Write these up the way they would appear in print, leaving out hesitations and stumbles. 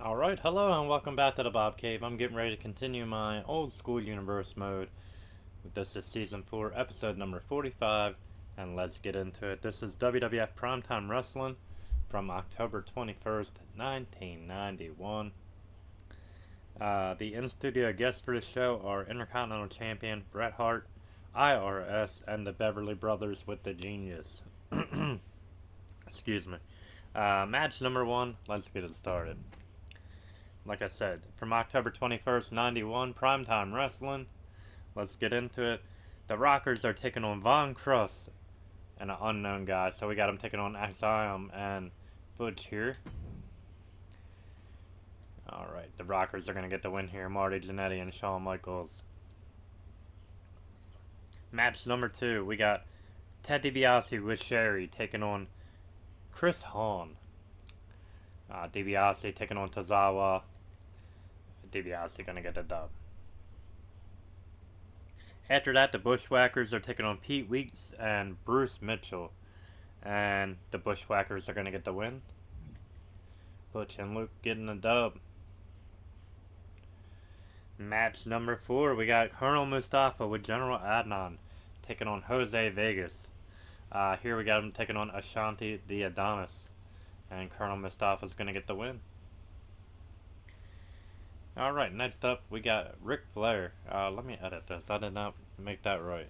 Alright, hello and welcome back to the Bob Cave. I'm getting ready to continue my old school universe mode. This is season 4, episode number 45, and let's get into it. This is WWF Primetime Wrestling from October 21st, 1991. The in-studio guests for this show are Intercontinental Champion Bret Hart, IRS, and the Beverly Brothers with the Genius. Excuse me. Match number 1, let's get it started. Like I said, from October 21st, 91, Primetime Wrestling. Let's get into it. The Rockers are taking on Von Krust and an unknown guy. So we got him taking on Axiom and Butch here. Alright, the Rockers are going to get the win here. Marty Jannetty and Shawn Michaels. Match number 2, we got Ted DiBiase with Sherry taking on Chris Hahn. DiBiase taking on Tozawa. DiBiase gonna get the dub. After that, the Bushwhackers are taking on Pete Weeks and Bruce Mitchell. And the Bushwhackers are gonna get the win. Butch and Luke getting the dub. Match number 4, we got Colonel Mustafa with General Adnan taking on Jose Vegas. Here we got him taking on Ashanti the Adonis. And Colonel Mustafa's gonna get the win. Alright, next up we got Ric Flair. Let me edit this. I did not make that right.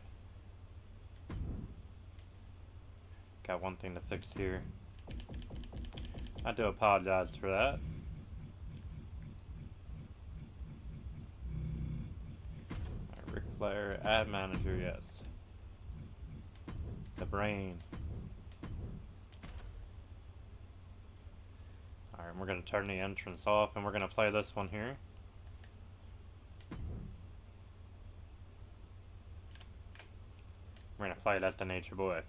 Got one thing to fix here. I do apologize for that. Ric Flair, ad manager, yes. The brain. Alright, we're going to turn the entrance off and we're going to play this one here. We're going to play it as the Nature Boy.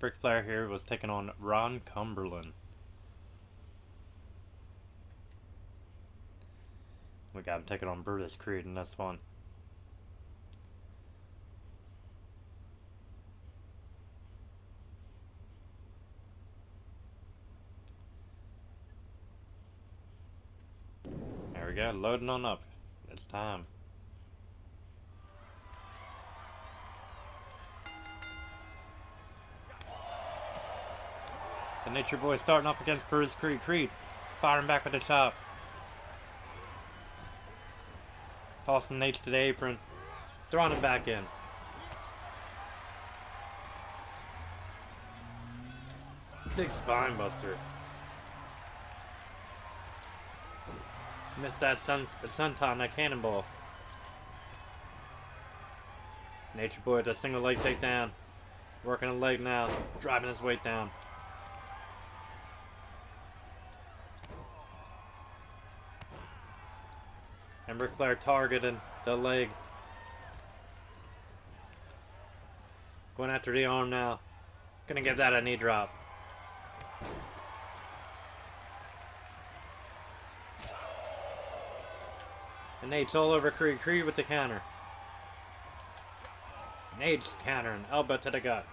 Ric Flair here was taking on Ron Cumberland. We got him taking on Brutus Creed in this one. There we go, loading on up. It's time. The Nature Boy starting up against Brutus Creed. Creed firing back with a chop. Tossing Nate to the apron. Throwing him back in. Big spine buster. Missed that senton, that cannonball. Nature Boy with a single leg takedown. Working a leg now. Driving his weight down. And Ric Flair targeting the leg. Going after the arm now. Gonna give that a knee drop. And Nate's all over Creed. Creed with the counter. Nate's countering. Elbow to the gut.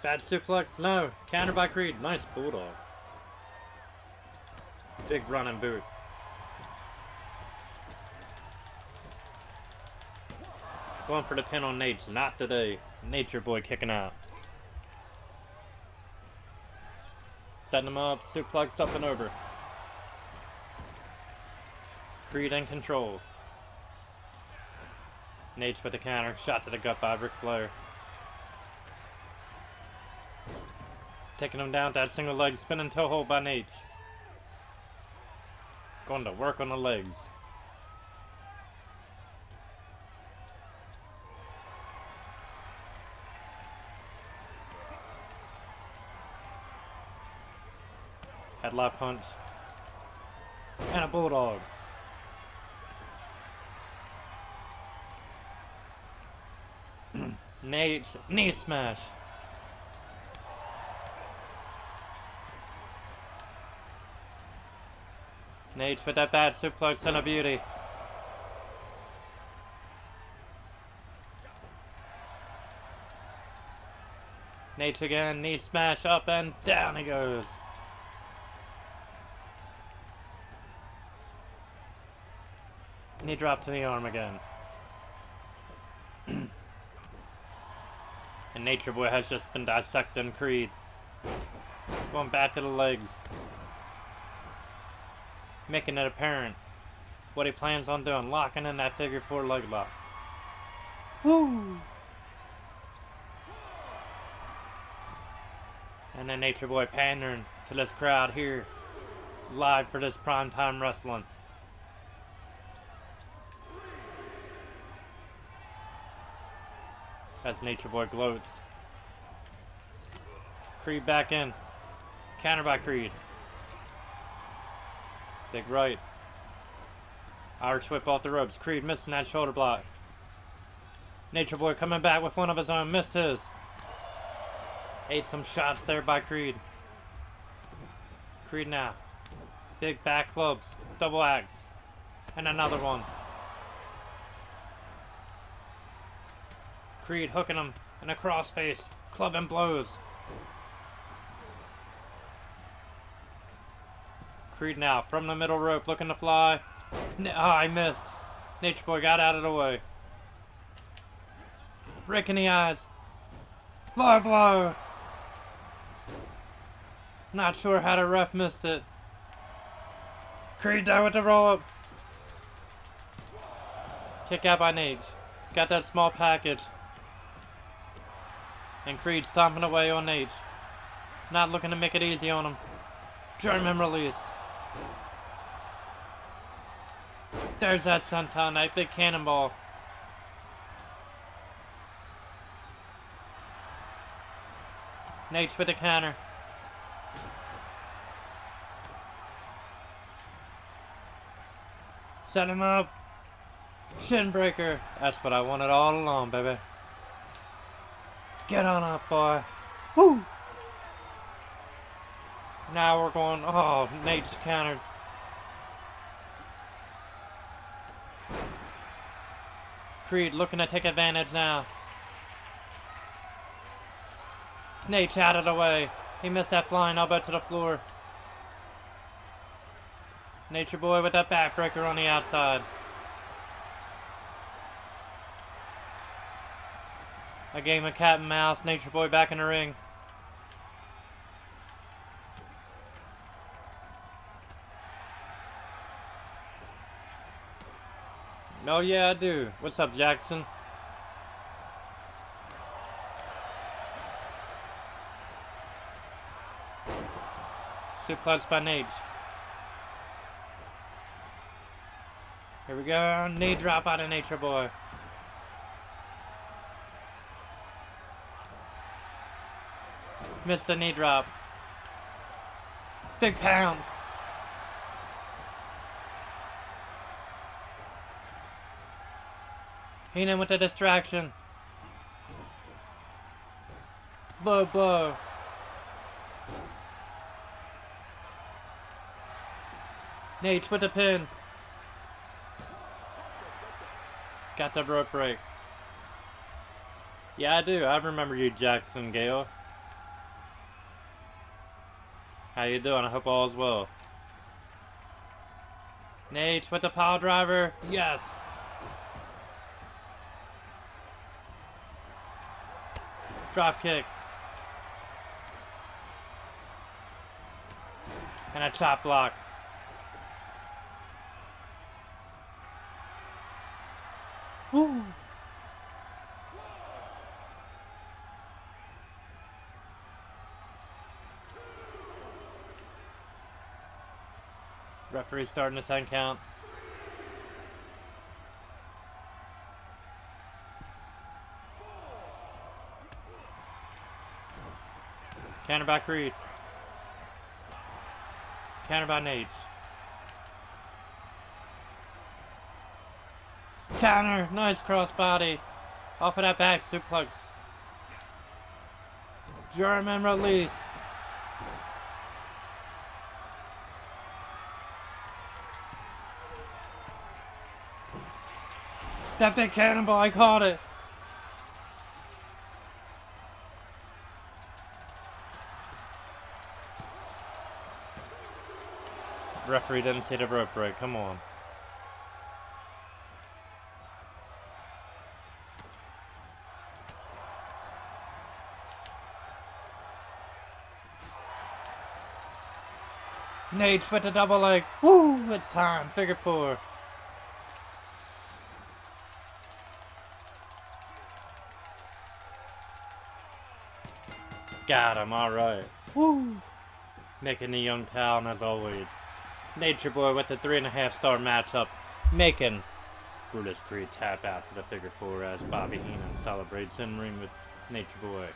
Bad suplex. No. Counter by Creed. Nice bulldog. Big running boot. Going for the pin on Nate. Not today. Nature Boy kicking out. Setting him up. Suplex up and over. Creed in control. Nate's with the counter. Shot to the gut by Ric Flair. Taking him down with that single leg. Spinning toe hold by Nate. Going to work on the legs. Headlock punch. And a bulldog. Nate's knee smash. Nate with that bad suplex and a beauty. Nate again, knee smash, up and down he goes. Knee drop to the arm again. And Nature Boy has just been dissecting Creed. Going back to the legs. Making it apparent what he plans on doing. Locking in that figure 4 leg lock. Woo! And then Nature Boy pandering to this crowd here. Live for this primetime wrestling. As Nature Boy gloats. Creed back in. Counter by Creed. Big right. Irish whip off the ropes. Creed missing that shoulder block. Nature Boy coming back with one of his own. Missed his. Ate some shots there by Creed. Creed now. Big back clubs. Double axe. And another one. Creed hooking him in a crossface. Clubbing blows. Creed now from the middle rope looking to fly. I missed. Nature Boy got out of the way. Brick in the eyes. Low blow. Not sure how the ref missed it. Creed down with the roll up. Kick out by Nate. Got that small package. And Creed stomping away on Nate. Not looking to make it easy on him. German release. There's that senton knife, big cannonball. Nate's with the counter. Set him up. Shin breaker. That's what I wanted all along, baby. Get on up, boy. Woo! Now we're going. Oh, Nate's countered. Creed looking to take advantage now. Nate's out of the way. He missed that flying elbow to the floor. Nature Boy with that backbreaker on the outside. A game of cat and mouse. Nature Boy back in the ring. Oh yeah, I do. What's up, Jackson? Suplex by Nate. Here we go. Knee drop out of Nature Boy. Missed the knee drop. Big pounce. Heenan with the distraction. Low blow. Nate with the pin. Got the rope break. Yeah, I do. I remember you, Jackson Gale. How you doing? I hope all is well. Nate with the pile driver. Yes. Drop kick. And a chop block. Woo. Referee starting the 10 count. Counter by Creed. Counter by Nate. Counter. Nice crossbody. Off of that back suplex. German release. That big cannonball, I caught it. Referee didn't see the rope break. Come on. Nate with the double leg. Woo! It's time. Figure 4. Got him. All right. Woo! Making the young town as always. Nature Boy with the 3.5-star matchup. Making Brutus Creed tap out to the figure 4 as Bobby Heenan celebrates in ring with Nature Boy.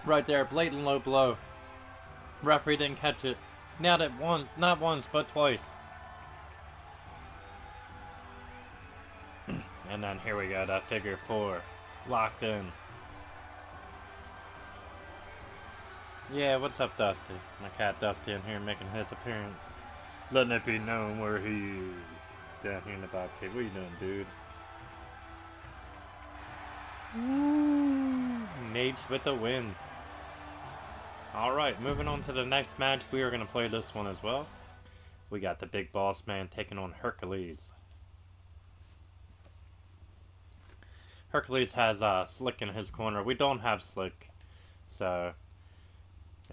Right there, blatant low blow. Referee didn't catch it. Nailed it once, not once, but twice. And then here we go, that figure 4. Locked in. Yeah, what's up, Dusty? My cat Dusty in here making his appearance. Letting it be known where he is. Down here in the Bob Cave. What are you doing, dude? Woo! Nates with the win. Alright, moving on to the next match. We are going to play this one as well. We got the Big Boss Man taking on Hercules. Hercules has Slick in his corner. We don't have Slick, so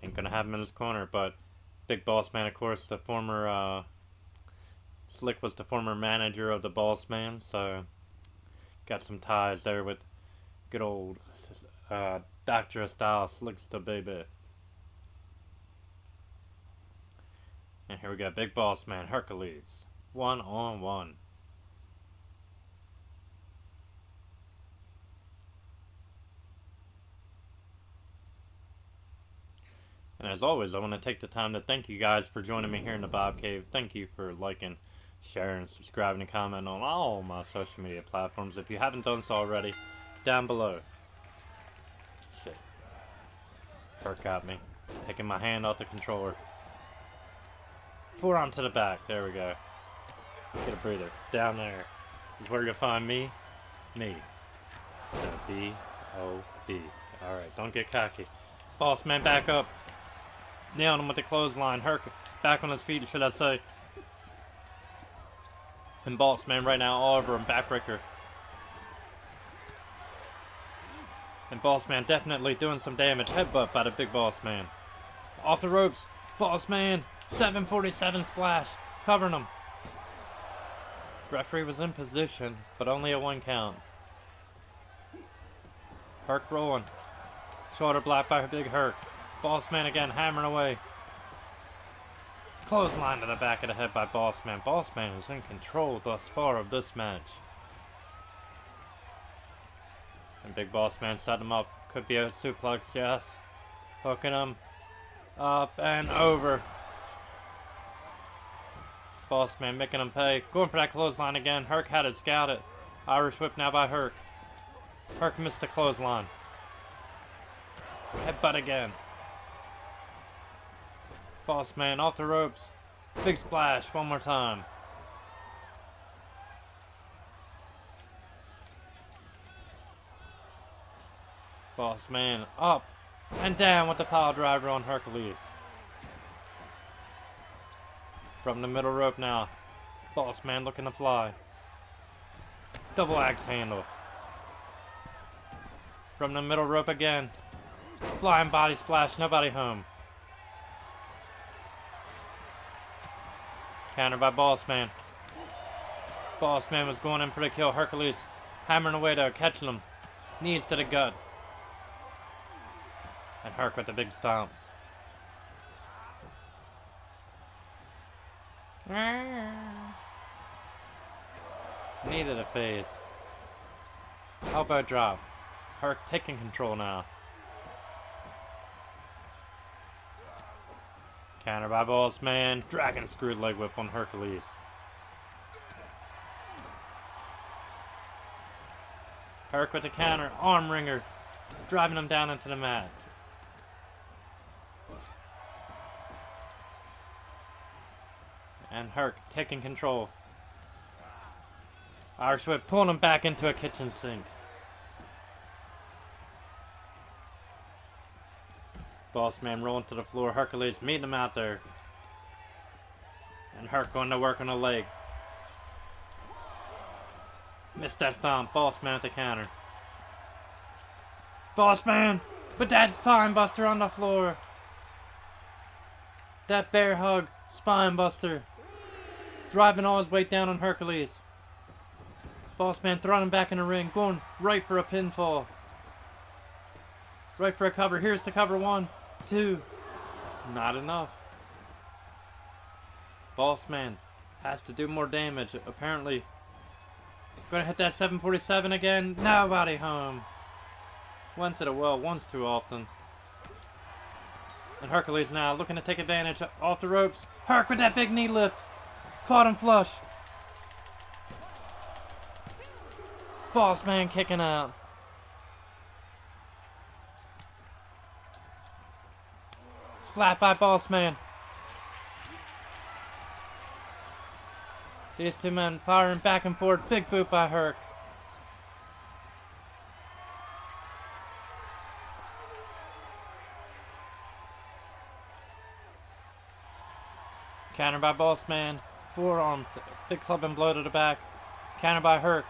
ain't going to have him in his corner. But Big Boss Man, of course, the former... Slick was the former manager of the Boss Man, so got some ties there with good old Dr. Style, Slick's the baby. And here we go, Big Boss Man, Hercules. 1-on-1. And as always, I want to take the time to thank you guys for joining me here in the Bob Cave. Thank you for liking, sharing, subscribing, and commenting on all my social media platforms. If you haven't done so already, down below. Shit. Herc got me. Taking my hand off the controller. Forearm to the back. There we go. Get a breather. Down there is where you'll find me. Me. The B-O-B. Alright, don't get cocky. Boss Man back up. Nailed him with the clothesline. Herc back on his feet, should I say. And Boss Man right now all over him. Backbreaker. And Boss Man definitely doing some damage. Headbutt by the Big Boss Man. Off the ropes. Boss Man. 747 splash. Covering him. Referee was in position, but only a 1 count. Herc rolling. Shoulder block by Big Herc. Boss Man again hammering away. Clothesline to the back of the head by Boss Man. Boss Man is in control thus far of this match. And Big Boss Man setting him up. Could be a suplex, yes. Hooking him. Up and over. Boss Man making him pay. Going for that clothesline again. Herc had it scouted. Irish whip now by Herc. Herc missed the clothesline. Headbutt again. Boss Man off the ropes. Big splash one more time. Boss Man up and down with the pile driver on Hercules. From the middle rope now. Boss Man looking to fly. Double axe handle. From the middle rope again. Flying body splash, nobody home. Counter by Boss Man. Boss Man was going in for the kill. Hercules hammering away there, catching him. Knees to the gut. And Herc with the big stomp. Knee to the face. Elbow drop. Herc taking control now. Counter by Boss Man. Dragon screwed leg whip on Hercules. Herc with the counter. Arm wringer. Driving him down into the mat. And Herc taking control. Irish whip pulling him back into a kitchen sink. Boss man rolling to the floor. Hercules meeting him out there. And Herc going to work on the leg. Missed that stomp. Boss man with the counter. Boss man with that spine buster on the floor. That bear hug spine buster. Driving all his weight down on Hercules. Boss man throwing him back in the ring. Going right for a pinfall. Right for a cover. Here's the cover. 1, 2. Not enough. Boss man has to do more damage. Apparently. Gonna hit that 747 again. Nobody home. Went to the well once too often. And Hercules now looking to take advantage off the ropes. Herc with that big knee lift. Caught him flush. Boss man kicking out. Slap by boss man. These two men firing back and forth. Big boot by Herc. Counter by boss man. Forearm. Big club and blow to the back. Counter by Herc.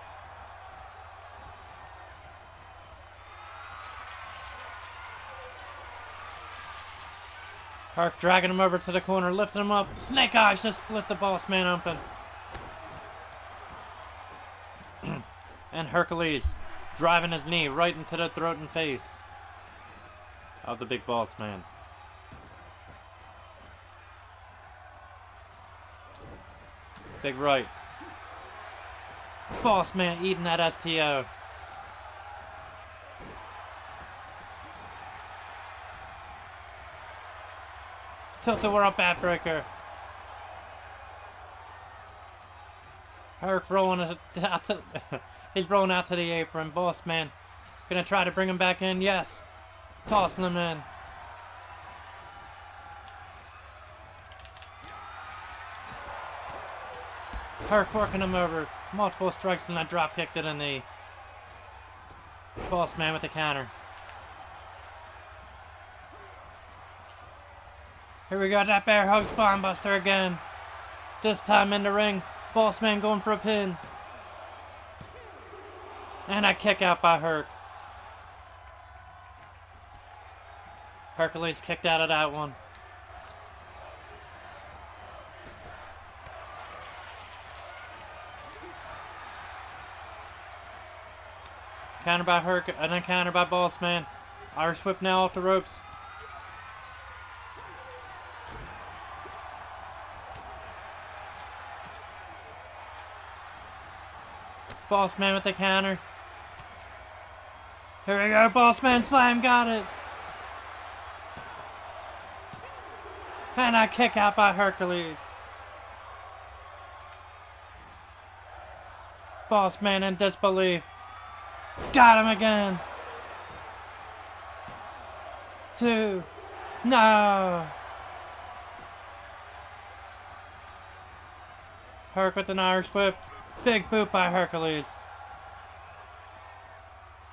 Herc dragging him over to the corner, lifting him up. Snake Eyes just split the boss man open. And Hercules driving his knee right into the throat and face of the big boss man. Big right. Boss man eating that STO. Tilt-a-whirl backbreaker. Herc rolling out to, he's rolling out to the apron. Boss man gonna try to bring him back in. Yes. Tossing him in. Herc working him over. Multiple strikes and a drop kick to the knee. Boss man with the counter. Here we got that bear hug spine buster again. This time in the ring. Boss man going for a pin. And a kick out by Herc. Hercules kicked out of that one. Counter by Herc and then counter by boss man. Irish whip now off the ropes. Boss man with the counter. Here we go, boss man slam, got it. And a kick out by Hercules. Boss man in disbelief. Got him again. 2. No. Herc with an Irish whip. Big boot by Hercules.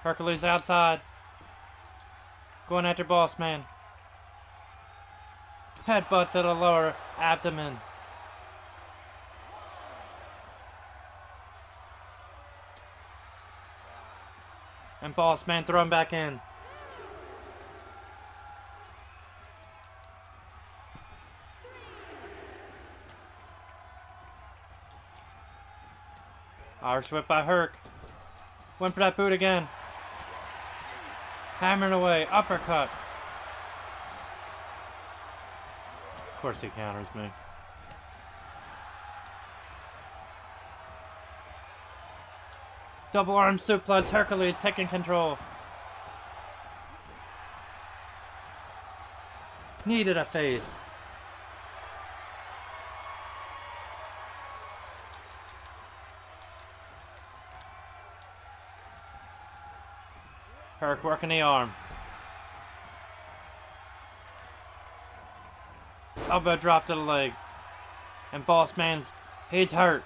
Hercules outside. Going after boss man. Headbutt to the lower abdomen. And boss man thrown back in. Irish whip by Herc. Went for that boot again. Hammering away. Uppercut. Of course he counters me. Double arm suplex. Hercules taking control. Needed a face. Herc working the arm. Elbow drop to the leg. And boss man's, he's hurt.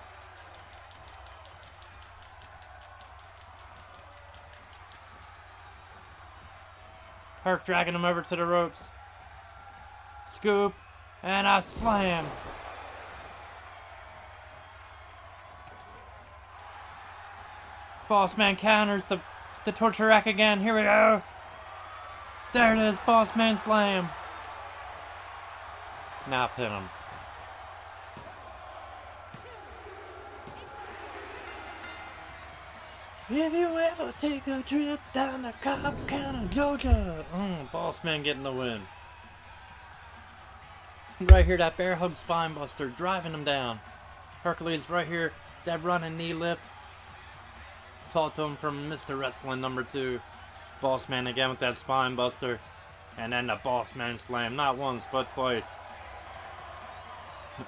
Herc dragging him over to the ropes. Scoop. And a slam. Boss Man counters the torture rack again. Here we go. There it is. Boss Man slam. Now pin him. If you ever take a trip down to Cobb County, Georgia. Boss Man getting the win. Right here, that bear hug spine buster driving him down. Hercules right here, that running knee lift. Taught to him from Mr. Wrestling number 2. Boss Man again with that spine buster. And then the Boss Man slam, not once but twice.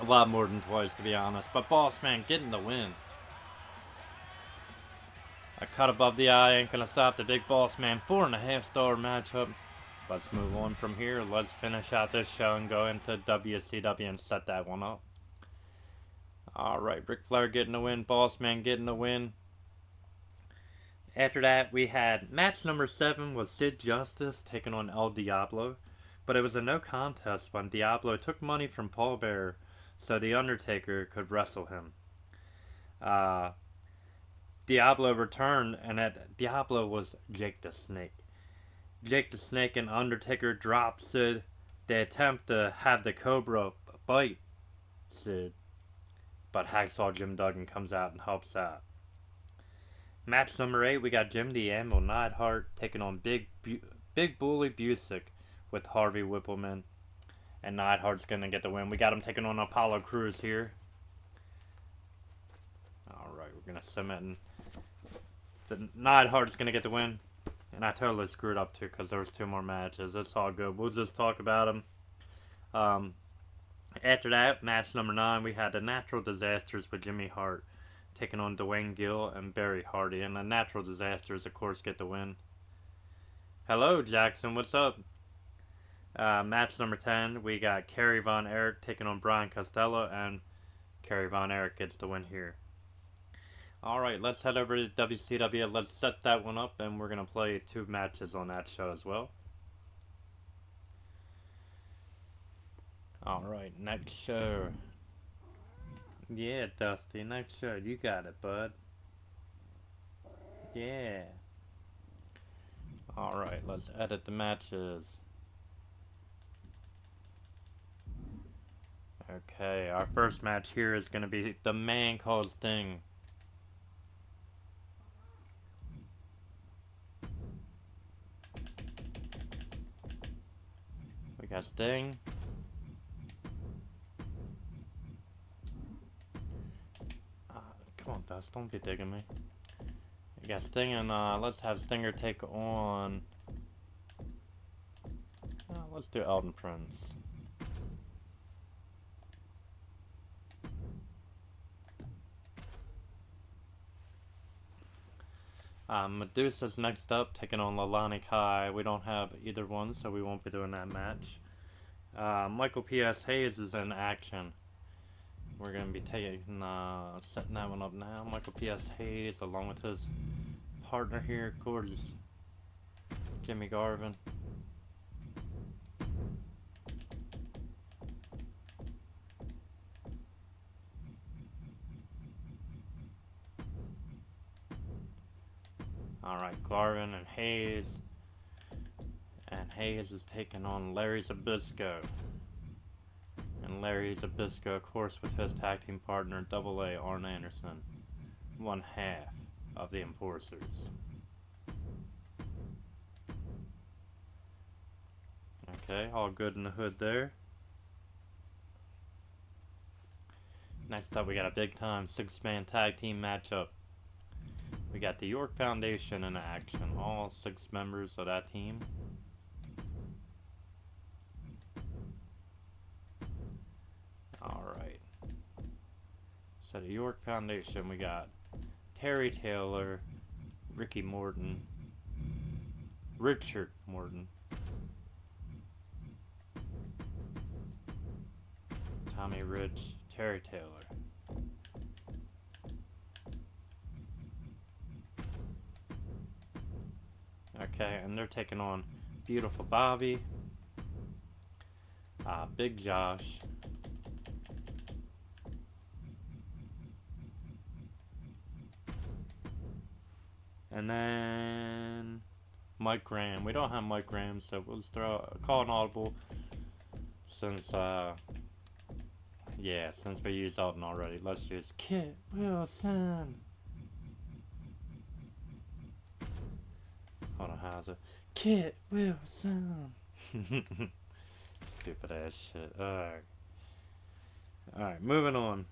A lot more than twice, to be honest. But Boss Man getting the win. A cut above the eye ain't gonna stop the Big Boss Man. 4.5-star matchup. Let's move on from here. Let's finish out this show and go into WCW and set that one up. Alright, Ric Flair getting the win. Boss Man getting the win. After that, we had match number 7 was Sid Justice taking on El Diablo. But it was a no contest when Diablo took money from Paul Bearer so The Undertaker could wrestle him. Diablo returned, and at Diablo was Jake the Snake. Jake the Snake and Undertaker dropped Sid. They attempt to have the Cobra bite Sid, but Hacksaw Jim Duggan comes out and helps out. Match number 8, we got Jim the Anvil Neidhart taking on Big Bully Busick with Harvey Whippleman. And Neidhart's going to get the win. We got him taking on Apollo Crews here. Alright, we're going to submit. The Neidhart's going to get the win. And I totally screwed up too because there was 2 more matches. It's all good. We'll just talk about them. After that, match number 9, we had the Natural Disasters with Jimmy Hart taking on Dwayne Gill and Barry Hardy. And the Natural Disasters, of course, get the win. Hello, Jackson. What's up? Match number 10, we got Kerry Von Erich taking on Brian Costello, and Kerry Von Erich gets the win here. Alright, let's head over to WCW. Let's set that one up, and we're going to play 2 matches on that show as well. Alright, next show. Yeah, Dusty, next show. You got it, bud. Yeah. Alright, let's edit the matches. Okay, our first match here is going to be the Man Called Sting. We got Sting. Come on, Dust, don't be digging me. We got Sting, and let's have Stinger take on... let's do Elton Prince. Medusa's next up, taking on Lalani Kai. We don't have either one, so we won't be doing that match. Michael P.S. Hayes is in action. We're going to be taking, setting that one up now. Michael P.S. Hayes, along with his partner here, gorgeous Jimmy Garvin. Alright, Garvin and Hayes. And Hayes is taking on Larry Zbyszko. And Larry Zbyszko, of course, with his tag team partner, Double A Arn Anderson. 1/2 of the Enforcers. Okay, all good in the hood there. Next up, we got a big time 6-man tag team matchup. We got the York Foundation in action, all 6 members of that team. Alright. So the York Foundation, we got Terry Taylor, Ricky Morton, Richard Morton, Tommy Rich, Terry Taylor. Okay, and they're taking on Beautiful Bobby, Big Josh. And then Mike Graham. We don't have Mike Graham, so we'll just call an audible since yeah, since we used Alton already. Let's use Kit Wilson. Hold on, how's it? Kit Wilson. Stupid ass shit. Alright, moving on.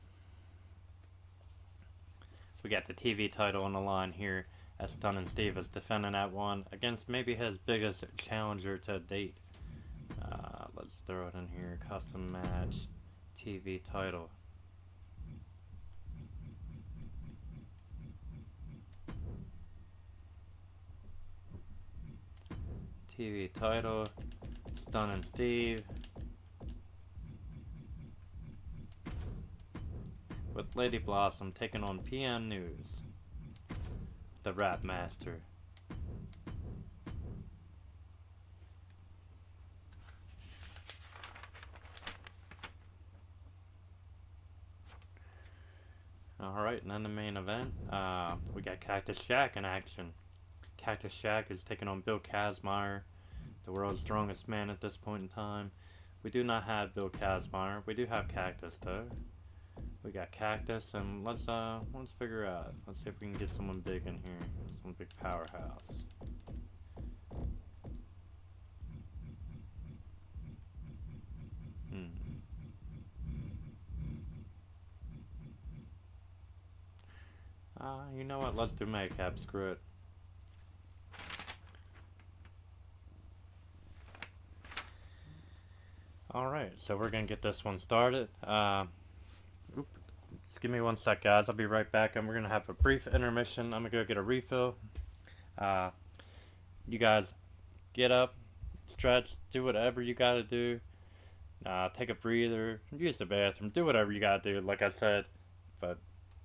We got the TV title on the line here, as Stunning Steve is defending that one against maybe his biggest challenger to date. Let's throw it in here. Custom match, TV title. TV title, Stunning Steve. With Lady Blossom taking on PN News, the Rap Master. Alright, and then the main event, we got Cactus Jack in action. Cactus Jack is taking on Bill Kazmaier, the world's strongest man at this point in time. We do not have Bill Kazmaier. We do have Cactus though. We got Cactus, and let's figure out. Let's see if we can get someone big in here. Some big powerhouse. You know what? Let's do Maycap. Screw it. Alright, so we're gonna get this one started. Just give me 1 sec, guys. I'll be right back, and we're gonna have a brief intermission. I'm gonna go get a refill. You guys get up, stretch, do whatever you gotta do. Take a breather, use the bathroom, do whatever you gotta do, like I said. But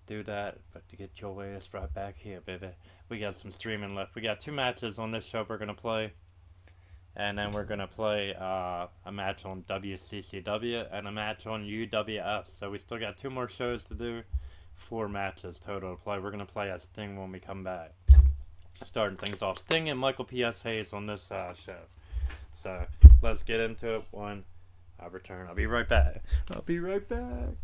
do that, but to get your ass right back here, baby. We got some streaming left. We got 2 matches on this show we're gonna play. And then we're gonna play a match on WCCW and a match on UWF. So we still got 2 more shows to do, 4 matches total to play. We're gonna play as Sting when we come back. Starting things off, Sting and Michael P.S. Hayes on this show. So let's get into it when I return. I'll be right back. I'll be right back.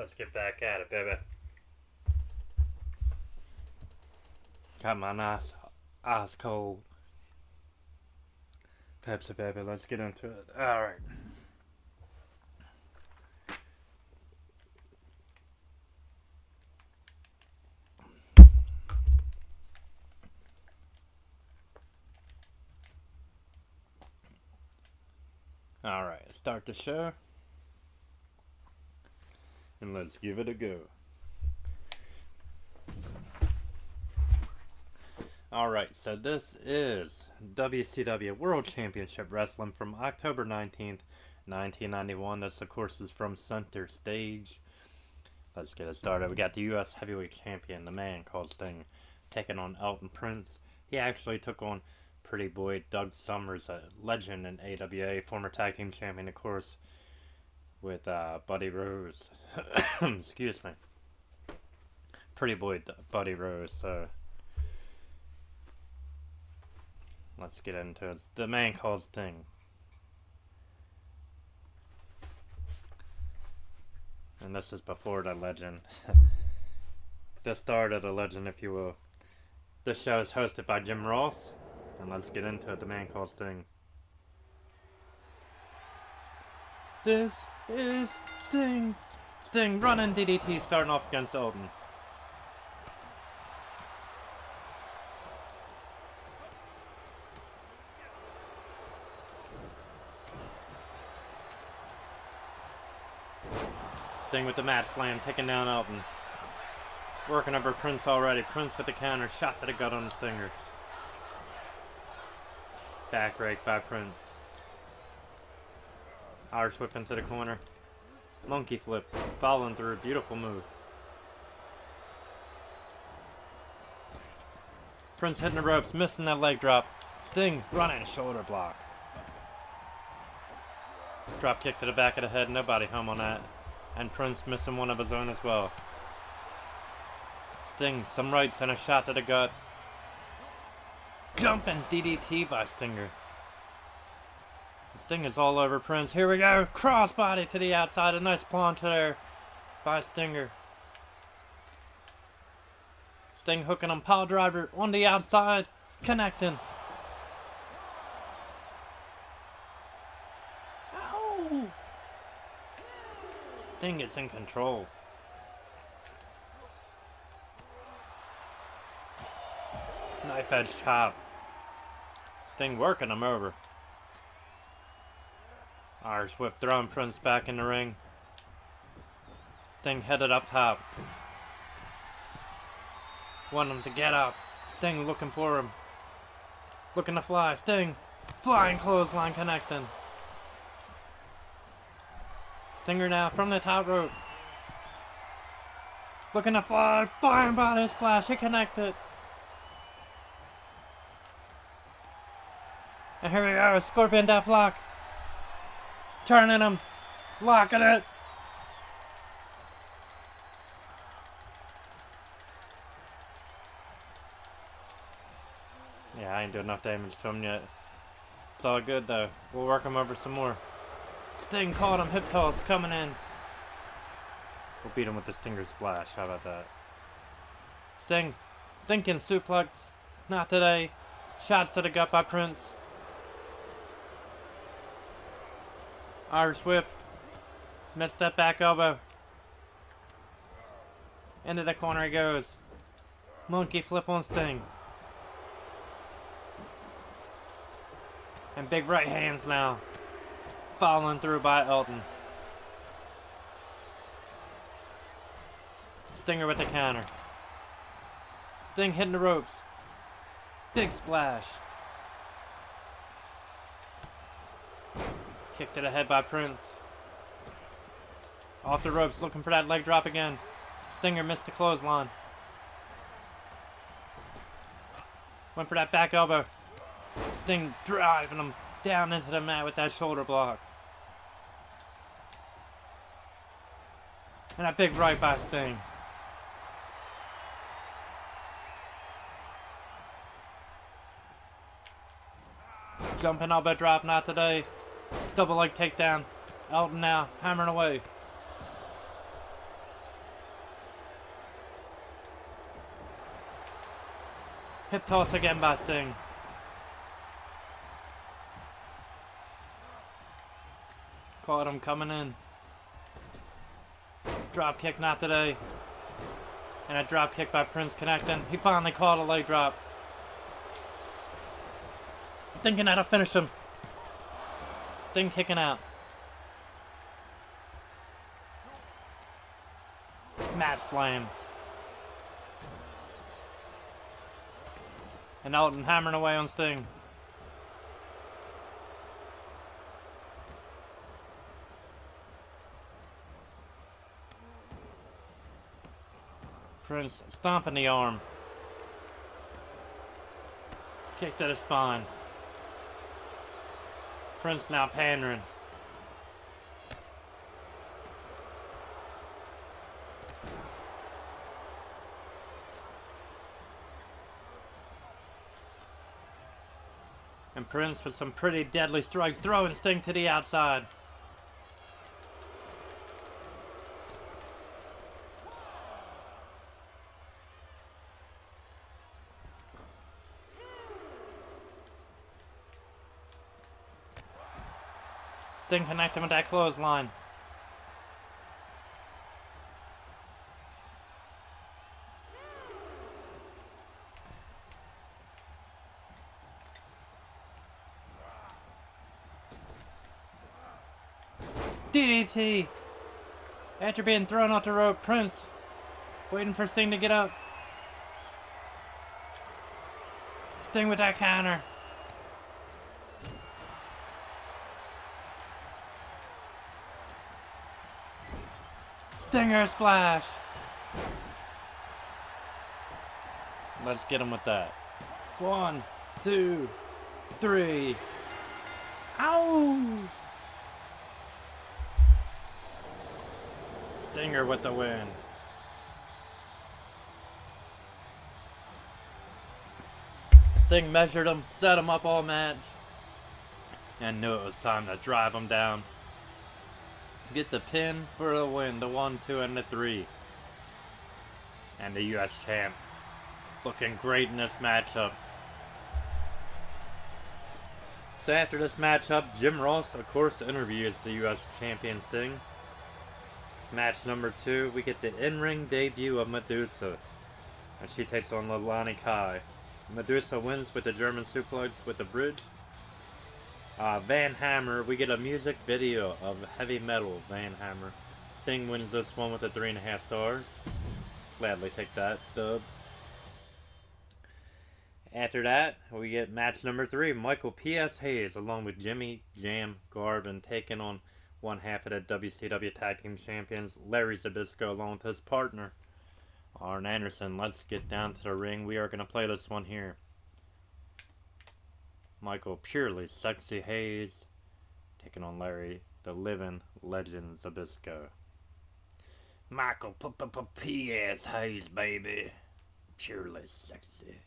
Let's get back at it, baby. Got my nice ice cold Pepsi, baby. Let's get into it. Alright. Alright, start the show. And let's give it a go. Alright, so this is WCW World Championship Wrestling from October 19th, 1991. This, of course, is from Center Stage. Let's get it started. We got the U.S. Heavyweight Champion, the Man called Sting, taking on Elton Prince. He actually took on Pretty Boy Doug Summers, a legend in AWA, former tag team champion, of course, with Buddy Rose. Excuse me. Pretty Boy Buddy Rose. So let's get into it. It's the Man called Sting. And this is before the legend. The start of the legend, if you will. This show is hosted by Jim Ross. And let's get into it. The Man called Sting. This is Sting. Sting running DDT starting off against Elton. Sting with the mat slam, taking down Elton. Working over Prince already. Prince with the counter, shot to the gut on the Stinger. Back rake by Prince. Irish whip into the corner. Monkey flip, following through, beautiful move. Prince hitting the ropes, missing that leg drop. Sting running shoulder block. Drop kick to the back of the head, nobody home on that. And Prince missing one of his own as well. Sting, some rights and a shot to the gut. Jumping DDT by Stinger. Sting is all over Prince. Here we go. Crossbody to the outside. A nice plancha there by Stinger. Sting hooking him. Pile driver on the outside. Connecting. Ow! Sting is in control. Knife edge chop. Sting working him over. Irish whip, throwing Prince back in the ring. Sting headed up top. Want him to get up. Sting looking for him. Looking to fly. Sting. Flying clothesline connecting. Stinger now from the top rope. Looking to fly. Flying body splash. He connected. And here we are. Scorpion Death Lock. Turning him. Locking it. Yeah, I ain't doing enough damage to him yet. It's all good though. We'll work him over some more. Sting caught him. Hip toss coming in. We'll beat him with the Stinger Splash. How about that? Sting thinking suplex. Not today. Shots to the gut by Prince. Irish whip. Missed that back elbow. Into the corner he goes. Monkey flip on Sting. And big right hands now. Following through by Elton. Stinger with the counter. Sting hitting the ropes. Big splash. Kick to the head by Prince. Off the ropes, looking for that leg drop again. Stinger missed the clothesline. Went for that back elbow. Sting driving him down into the mat with that shoulder block. And that big right by Sting. Jumping elbow drop, not today. Double leg takedown. Elton now hammering away. Hip toss again by Sting. Caught him coming in. Drop kick not today. And a drop kick by Prince connecting. He finally caught a leg drop. Thinking how to finish him. Sting kicking out. Mat slam. And Elton hammering away on Sting. Prince stomping the arm. Kick to the spine. Prince now pandering. And Prince with some pretty deadly strikes, throwing Sting to the outside. Sting connecting with that clothesline. DDT! After being thrown off the rope, Prince waiting for Sting to get up. Sting with that counter. Stinger splash. Let's get him with that. 1, 2, 3. Ow! Stinger with the win. Sting measured him, set him up all match, and knew it was time to drive him down. Get the pin for the win, the 1, 2, and the 3. And the US champ looking great in this matchup. So after this matchup, Jim Ross, of course, interviews the US champion Sting. Match number 2, we get the in-ring debut of Medusa. And she takes on Leilani Kai. Medusa wins with the German suplex with the bridge. Van Hammer, we get a music video of heavy metal Van Hammer. Sting wins this one with a 3.5 stars. Gladly take that dub. After that, we get match number 3. Michael P.S. Hayes along with Jimmy Jam Garvin taking on one half of the WCW Tag Team Champions, Larry Zbyszko, along with his partner, Arn Anderson. Let's get down to the ring. We are going to play this one here. Michael Purely Sexy Hayes taking on Larry, the living legend Zbyszko. Michael P.S. Hayes, baby. Purely sexy.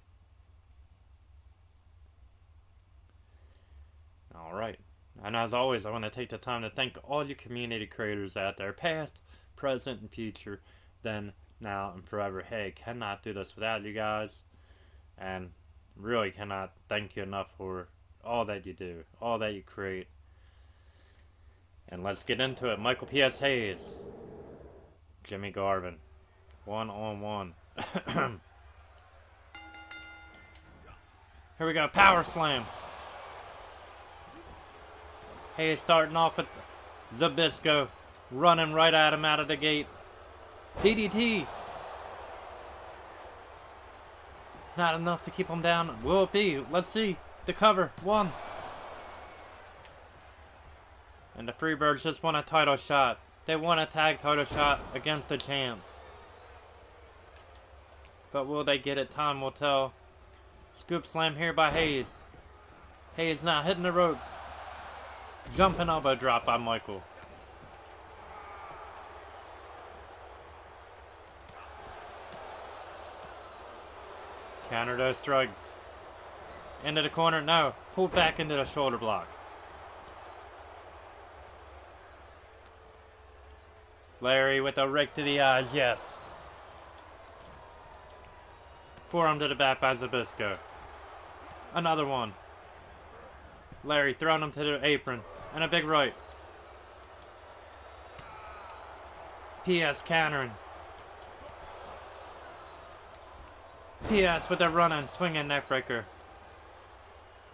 Alright. And as always, I want to take the time to thank all you community creators out there, past, present, and future, then, now, and forever. Hey, cannot do this without you guys. And really cannot thank you enough for all that you do, all that you create. And let's get into it. Michael P.S. Hayes, Jimmy Garvin, 1-on-1. Here we go, power slam. Hayes starting off with Zbyszko, running right at him out of the gate. DDT. Not enough to keep him down. Will it be? Let's see. The cover. 1. And the Freebirds just won a title shot. They won a tag title shot against the champs. But will they get it? Time will tell. Scoop slam here by Hayes. Hayes now hitting the ropes. Jumping elbow drop by Michael. Counter those strikes. Into the corner. No. Pulled back into the shoulder block. Larry with a rake to the eyes. Yes. Forearm to the back by Zbyszko. Another one. Larry throwing him to the apron. And a big right. PS countering. PS with a running, swinging neckbreaker.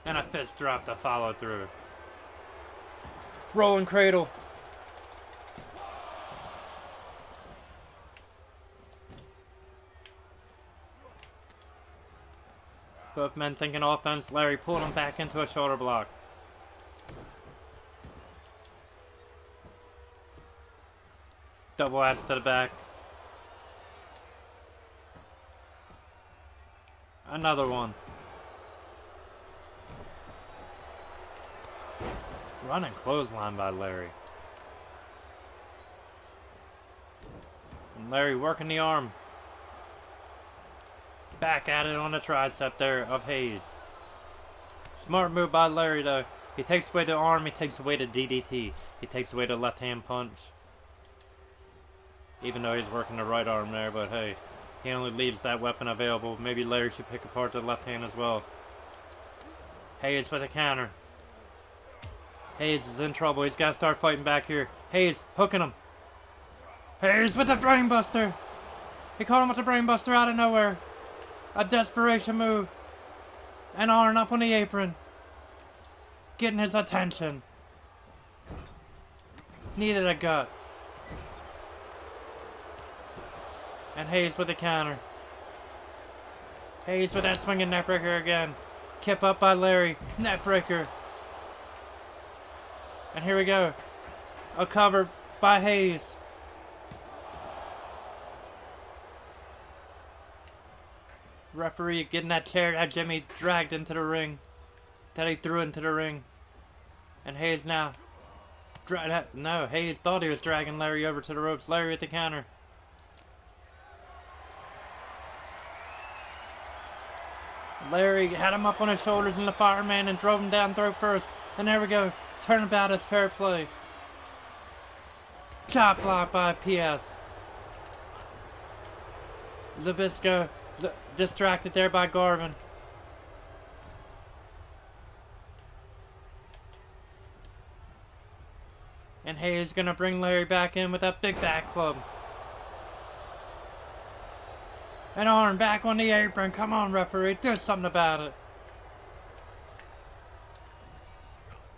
And a fist drop to follow through. Rolling cradle. Both men thinking offense. Larry pulled him back into a shoulder block. Double axe to the back. Another one. Running clothesline by Larry. And Larry working the arm. Back at it on the tricep there of Hayes. Smart move by Larry though. He takes away the arm, he takes away the DDT. He takes away the left hand punch. Even though he's working the right arm there, but hey, he only leaves that weapon available. Maybe Larry should pick apart the left hand as well. Hayes with a counter. Hayes is in trouble. He's got to start fighting back here. Hayes hooking him. Hayes with the brainbuster. He caught him with the brainbuster out of nowhere. A desperation move. And Arn up on the apron. Getting his attention. Needed a gut. And Hayes with the counter. Hayes with that swinging neckbreaker again. Kept up by Larry. Neckbreaker. And here we go. A cover by Hayes. Referee getting that chair that Jimmy dragged into the ring. That he threw into the ring. And Hayes now. No, Hayes thought he was dragging Larry over to the ropes. Larry at the counter. Larry had him up on his shoulders in the fireman and drove him down throat first. And there we go. Turnabout is fair play. Chop block by PS. Zbyszko distracted there by Garvin. And Hayes gonna bring Larry back in with that big back club. And Arn back on the apron. Come on, referee. Do something about it.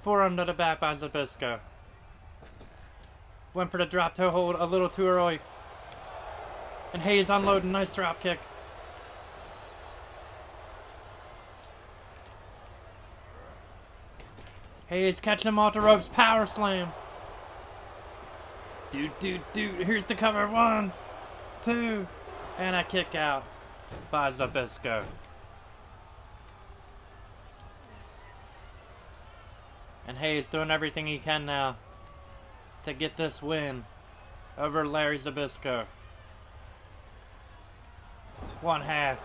Forearm to the back by Zbyszko. Went for the drop toe hold a little too early. And Hayes unloading. Nice drop kick. Hayes catching him off the ropes. Power slam. Dude. Here's the cover. 1, 2. And a kick out by Zbyszko. And Hayes doing everything he can now to get this win over Larry Zbyszko. 1/2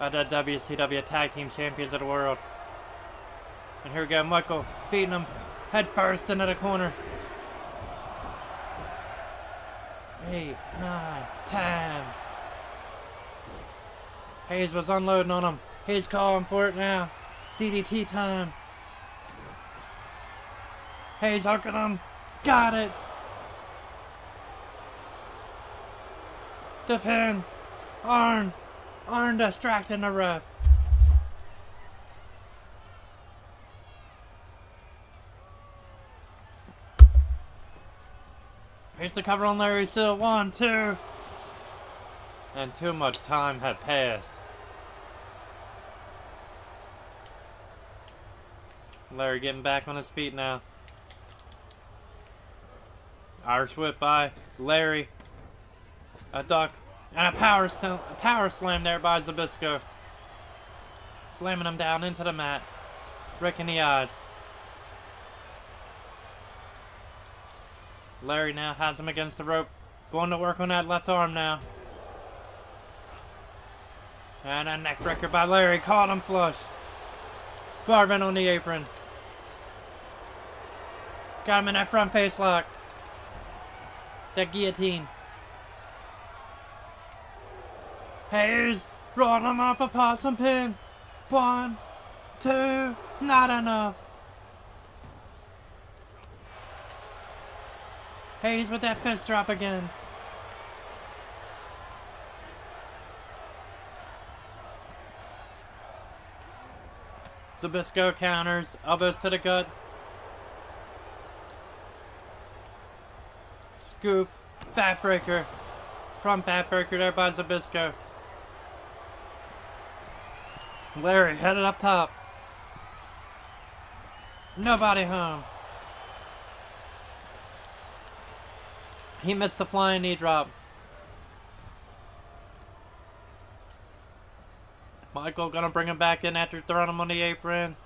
of the WCW Tag Team Champions of the World. And here we go, Michael beating him head first into the corner. 8, 9, 10. Hayes was unloading on him. Hayes calling for it now. DDT time. Hayes hooking him. Got it. The pin. Arn distracting the ref. Here's the cover on Larry still. 1, 2. And too much time had passed. Larry getting back on his feet now. Irish whip by Larry. A duck. And a power slam there by Zbyszko. Slamming him down into the mat. Wrecking the eyes. Larry now has him against the rope. Going to work on that left arm now. And a neckbreaker by Larry. Caught him flush. Garvin on the apron. Got him in that front face lock. That guillotine. Hayes Rolling him up a possum pin. 1, 2, not enough. Hayes with that fist drop again. Zbyszko counters, elbows to the gut. Scoop, backbreaker. Front backbreaker there by Zbyszko. Larry headed up top. Nobody home. He missed the flying knee drop. Michael gonna bring him back in after throwing him on the apron.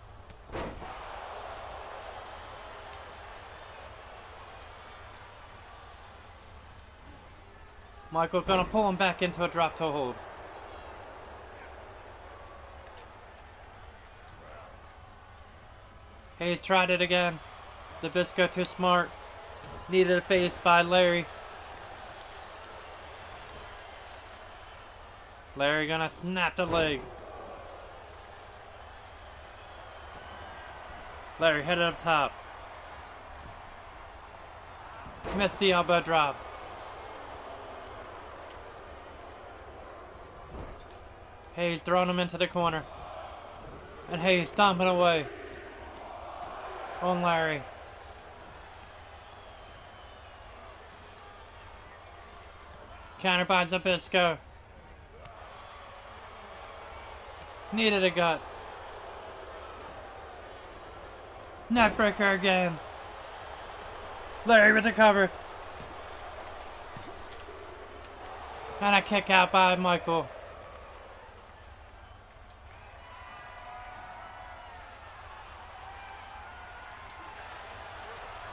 Michael gonna pull him back into a drop toe hold. Hayes tried it again. Zbyszko too smart. Needed a face by Larry. Larry gonna snap the leg. Larry headed up top. Missed the elbow drop. Hayes throwing him into the corner. And Hayes stomping away on Larry. Counter by Zbyszko. Needed a gut. Neckbreaker again. Larry with the cover. And a kick out by Michael.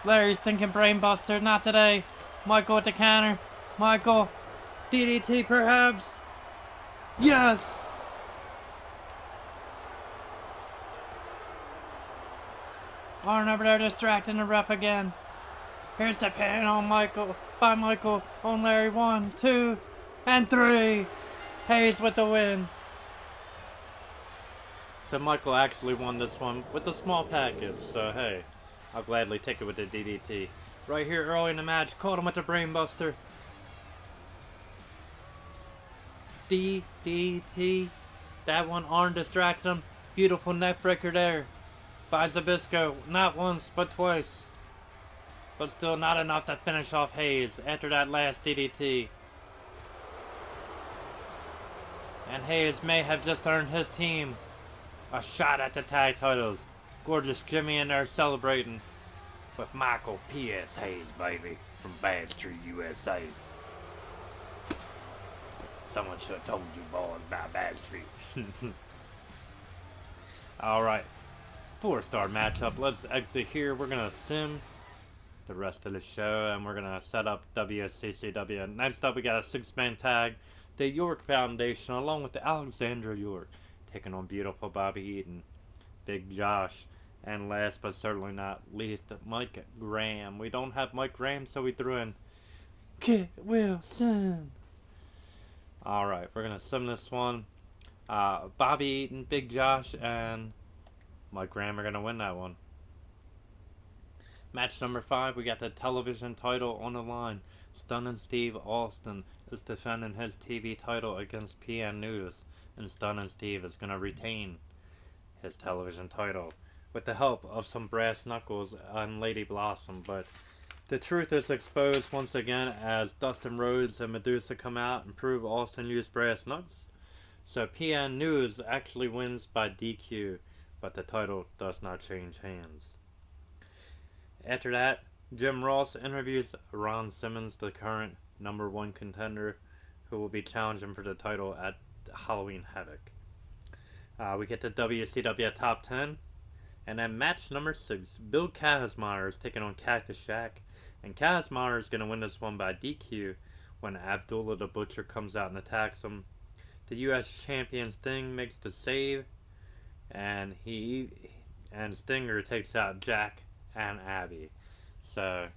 Larry's thinking brainbuster. Not today. Michael with the counter. Michael. DDT perhaps. Yes. Arn over there distracting the ref again. Here's the pin on Michael. By Michael on Larry. 1, 2, and 3. Hayes with the win. So Michael actually won this one with a small package. So hey, I'll gladly take it with the DDT. Right here early in the match, caught him with the brainbuster. DDT. That one, Arn distracted him. Beautiful neck breaker there by Zbyszko. Not once, but twice. But still not enough to finish off Hayes after that last DDT. And Hayes may have just earned his team a shot at the tag titles. Gorgeous Jimmy in there celebrating with Michael P.S. Hayes, baby, from Bad Street, USA. Someone should have told you boys about Bad Street. Alright. 4-star matchup. Let's exit here. We're going to sim the rest of the show, and we're going to set up WSCCW. Next up, we got a 6-man tag. The York Foundation, along with the Alexandra York, taking on beautiful Bobby Eaton, Big Josh, and last but certainly not least, Mike Graham. We don't have Mike Graham, so we threw in Kit Wilson. Alright, we're going to sim this one. Bobby Eaton, Big Josh, and Mike Graham are going to win that one. Match number 5, we got the television title on the line. Stunning Steve Austin is defending his TV title against PN News. And Stunning Steve is going to retain his television title with the help of some brass knuckles and Lady Blossom. But the truth is exposed once again as Dustin Rhodes and Medusa come out and prove Austin used brass knucks. So PN News actually wins by DQ, but the title does not change hands. After that, Jim Ross interviews Ron Simmons, the current #1 contender, who will be challenging for the title at Halloween Havoc. We get the WCW Top 10. And then match number 6, Bill Kazmaier is taking on Cactus Jack. And Kazmaier is going to win this one by DQ when Abdullah the Butcher comes out and attacks him. The U.S. champion Sting makes the save. And Stinger takes out Jack and Abby. So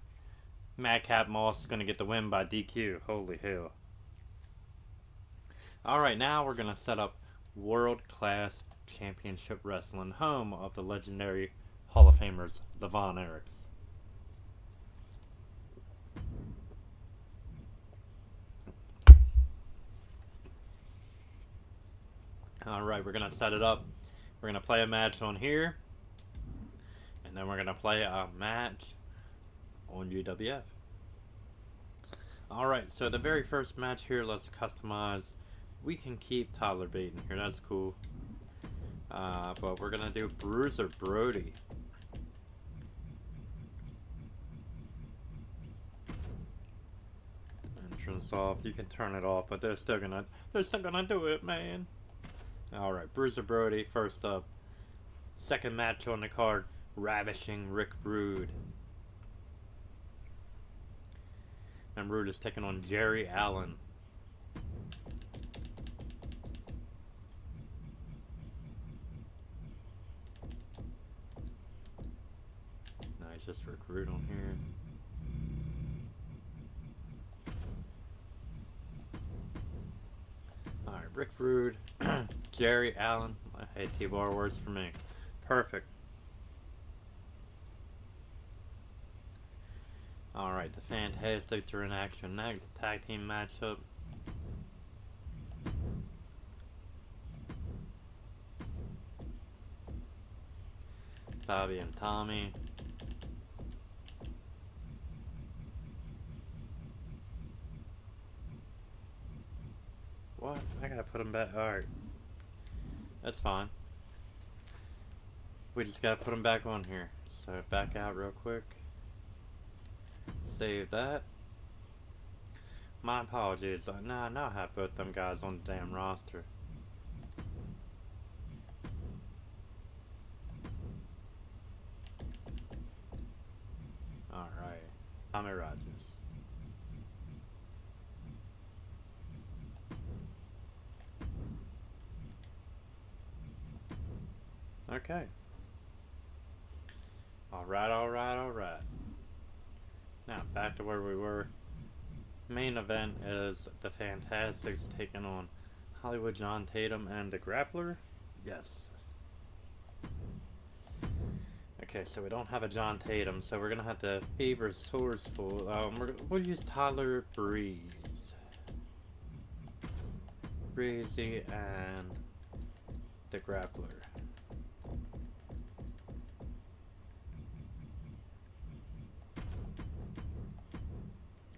Madcap Moss is going to get the win by DQ. Holy hell. Alright, now we're going to set up World Class Championship Wrestling, home of the legendary Hall of Famers, the Von Erichs. Alright, we're going to set it up. We're going to play a match on here. And then we're going to play a match on UWF. Alright, so the very first match here, let's customize. We can keep Tyler Bate in here, that's cool. But we're going to do Bruiser Brody. Entrance off, you can turn it off, but they're still gonna do it, man. Alright, Bruiser Brody, first up. Second match on the card, Ravishing Rick Rude. And Rude is taking on Jerry Allen. Nice, just Rick Rude on here. Alright, Rick Rude, Jerry Allen. Hey, T-Bar works for me. Perfect. Alright, the Fantastics are in action next. Tag team matchup. Bobby and Tommy. What? I gotta put him back. Alright. That's fine. We just gotta put him back on here. So back out real quick. Save that. My apologies. Nah, I now have both them guys on the damn roster. Alright. Tommy Rogers. Okay. Alright. Now, back to where we were. Main event is the Fantastics taking on Hollywood John Tatum and the Grappler. Yes. Okay, so we don't have a John Tatum, so we're gonna have to be resourceful. We'll use Tyler Breeze. Breezy and the Grappler.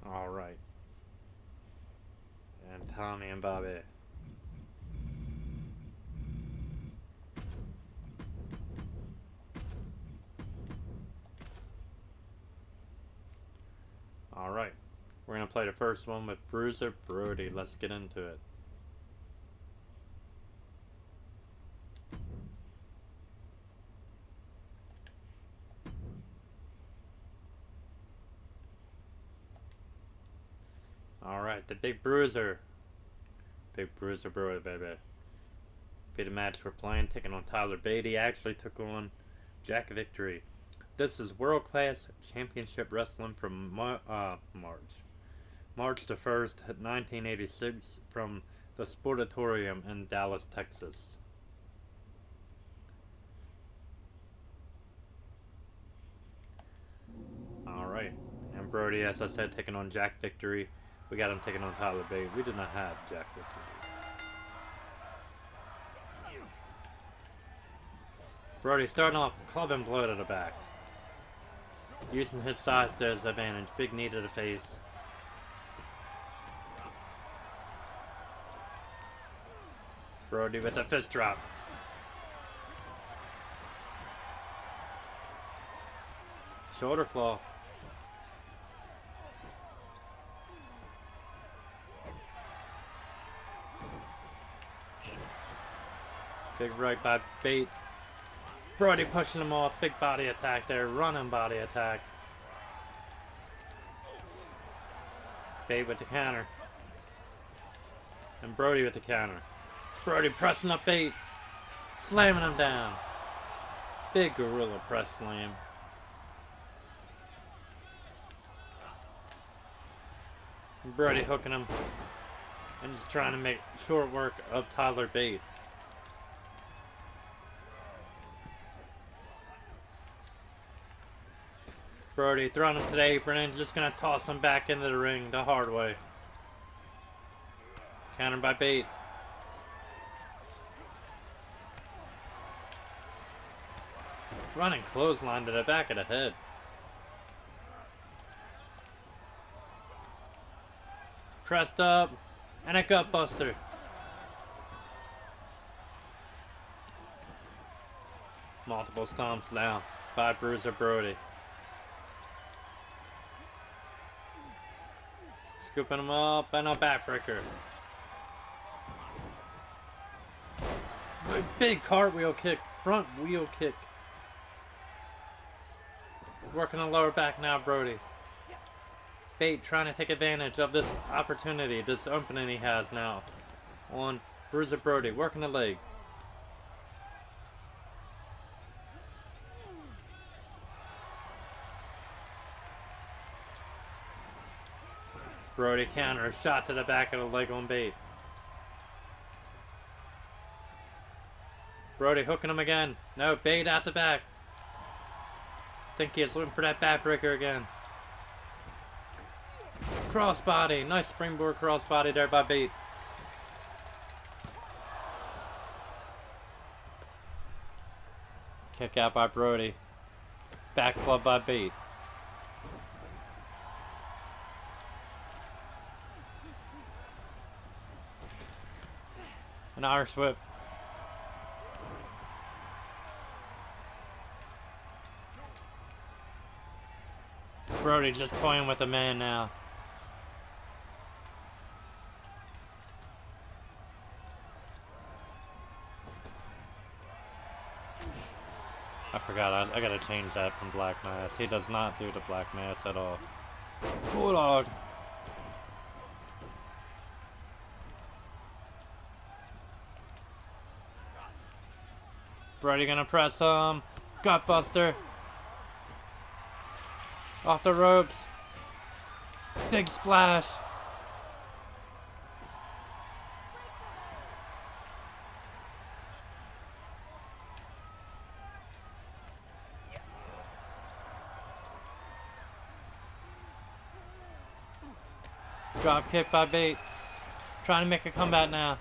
Alright. And Tommy and Bobby. Alright. We're going to play the first one with Bruiser Brody. Let's get into it. Alright, the Big Bruiser. Big Bruiser Brody, baby. Be the match we're playing, taking on Tyler Bate. He actually took on Jack Victory. This is World Class Championship Wrestling from March the 1st, 1986, from the Sportatorium in Dallas, Texas. Alright, and Brody, as I said, taking on Jack Victory. We got him taking on Tyler Bate. We did not have Jack Victory. Brody starting off, club and blow to the back. Using his size to his advantage. Big knee to the face. Brody with the fist drop. Shoulder claw. Big right by Bate. Brody pushing him off. Big body attack there. Running body attack. Bate with the counter. And Brody with the counter. Brody pressing up Bate. Slamming him down. Big gorilla press slam. And Brody hooking him. and just trying to make short work of Tyler Bate. Brody throwing him to the apron and just gonna toss him back into the ring the hard way. Countered by Bate. Running clothesline to the back of the head. Pressed up and a gut buster. Multiple stomps now by Bruiser Brody. Scooping him up and a backbreaker. Big cartwheel kick, front wheel kick. Working the lower back now, Brody. Bate trying to take advantage of this opportunity, this opening he has now on Bruiser Brody, working the leg. Brody counter, shot to the back of the leg on Bate. Brody hooking him again. No, Bate out the back. Think he is looking for that backbreaker again. Crossbody. Nice springboard crossbody there by Bate. Kick out by Brody. Back club by Bate. An Irish whip. Brody just toying with the man now. I forgot, I gotta change that from Black Mass. He does not do the Black Mass at all. Bulldog. Brody gonna press him. Gutbuster. Off the ropes. Big splash. Drop kick by Bate. Trying to make a comeback now.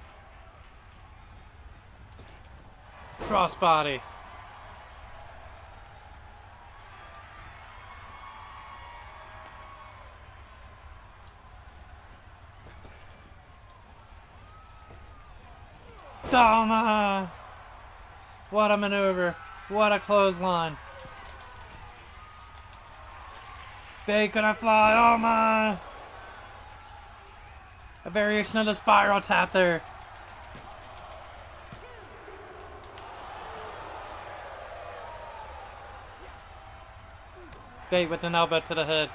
Crossbody. Dama! What a maneuver. What a clothesline. Bate gonna fly. Oh my! A variation of the spiral tap there. Bate with an elbow to the head.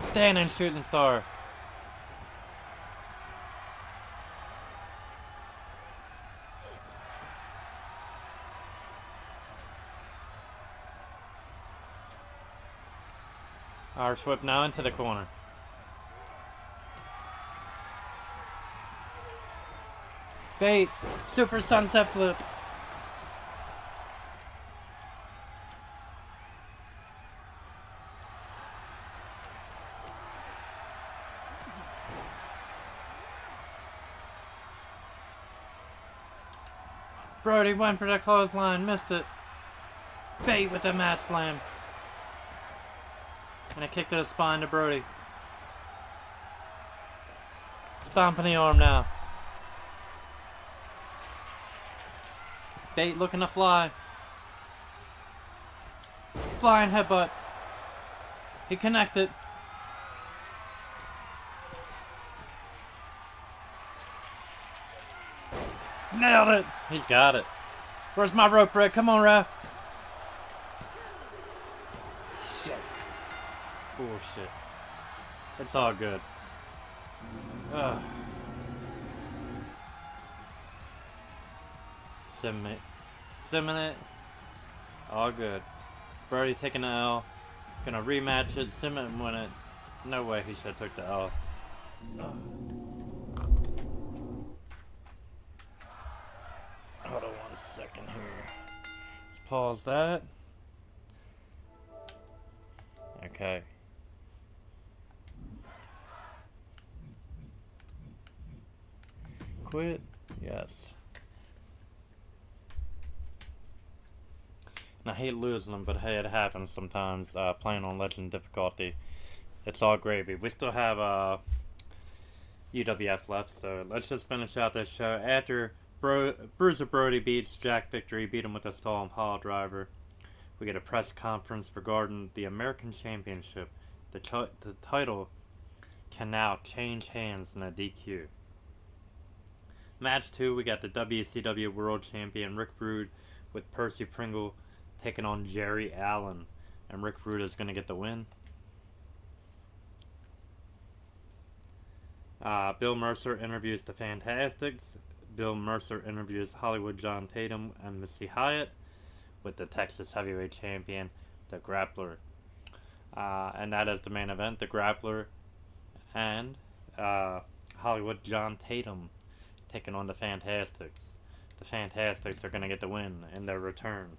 Standing shooting star. Irish whip now into the corner. Bate, super sunset flip. Brody went for the clothesline, missed it. Bate with the mat slam. And a kick to the spine to Brody. Stomping the arm now. Bate looking to fly. Flying headbutt. He connected. Nailed it. He's got it. Where's my rope break? Come on, ref. Shit. Bullshit. It's all good. Ugh. Simming it. All good. Brody taking the L. Gonna rematch it. Simmon win it. No way he should have took the L. Hold on 1 second here. Let's pause that. Okay. Quit. Yes. And I hate losing them, but hey, it happens sometimes. Playing on Legend difficulty. It's all gravy. We still have UWF left, so let's just finish out this show. After Bruiser Brody beats Jack Victory, beat him with a stall and pile driver, we get a press conference regarding the American Championship. The title can now change hands in a DQ. Match 2, we got the WCW World Champion Rick Rude with Percy Pringle taking on Jerry Allen. And Rick Rude is going to get the win. Bill Mercer interviews the Fantastics. Bill Mercer interviews Hollywood John Tatum and Missy Hyatt with the Texas Heavyweight Champion, the Grappler. And that is the main event, the Grappler and Hollywood John Tatum taking on the Fantastics. The Fantastics are going to get the win in their return.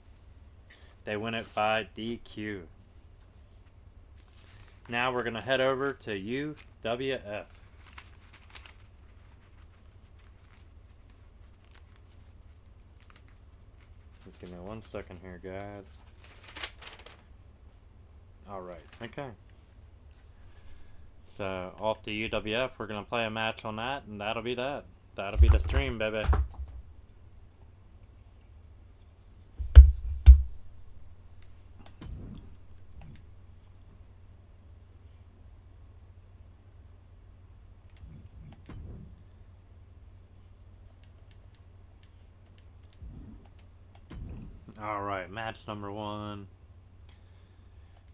They win it by DQ. Now we're going to head over to UWF. Just give me 1 second here, guys. Alright, okay. So, off to UWF, we're going to play a match on that, and that'll be that. That'll be the stream, baby. Alright, match number 1.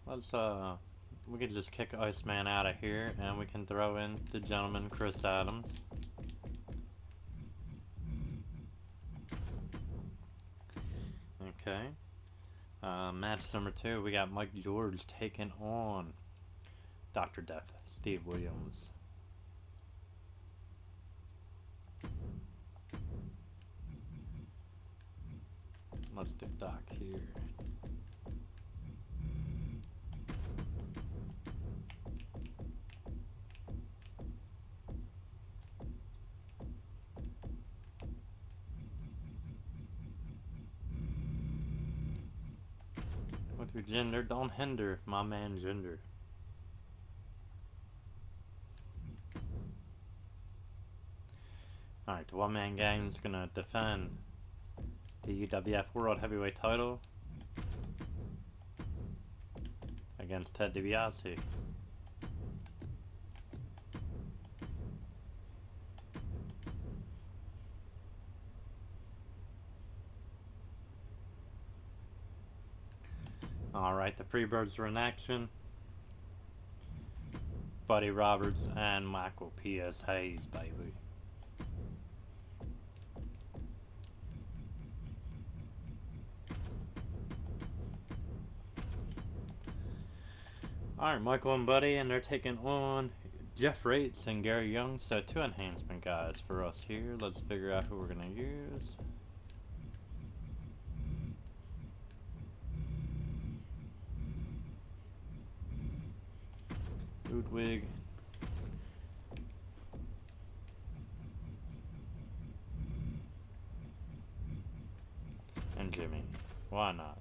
Let's, we can just kick Iceman out of here, and we can throw in the gentleman, Chris Adams. Okay. Match number 2, we got Mike George taking on Dr. Death, Steve Williams. Let's do Doc here. What do gender don't hinder, my man Gender. Alright, the One Man Gang's gonna defend the UWF World Heavyweight title against Ted DiBiase. Alright, the Freebirds are in action. Buddy Roberts and Michael P.S. Hayes, baby. Alright, Michael and Buddy, and they're taking on Jeff Rates and Gary Young. So 2 enhancement guys for us here. Let's figure out who we're going to use. Ludwig. And Jimmy. Why not?